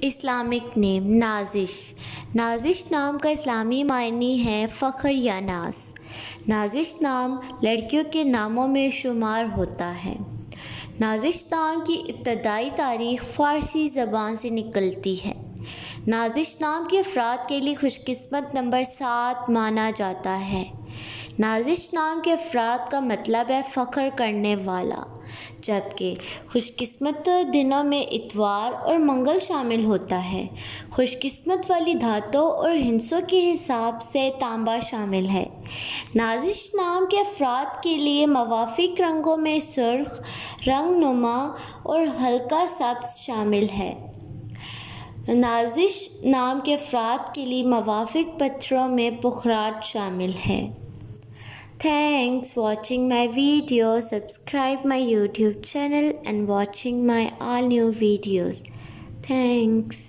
Islamic نیم نازش۔ نازش نام کا اسلامی معنی ہے فخر یا ناز۔ نازش نام لڑکیوں کے ناموں میں شمار ہوتا ہے۔ نازش نام کی ابتدائی تاریخ فارسی زبان سے نکلتی ہے۔ نازش نام کے افراد کے لیے خوش قسمت نمبر 7 مانا جاتا ہے۔ نازش نام کے افراد کا مطلب ہے فخر کرنے والا، جبکہ خوش قسمت دنوں میں اتوار اور منگل شامل ہوتا ہے۔ خوش قسمت والی دھاتوں اور ہندسوں کے حساب سے تانبا شامل ہے۔ نازش نام کے افراد کے لیے موافق رنگوں میں سرخ، رنگ نما اور ہلکا سبز شامل ہے۔ نازش نام کے افراد کے لیے موافق پتھروں میں پخراٹ شامل ہے۔ Thanks watching my video. Subscribe my YouTube channel and watching my all new videos. Thanks.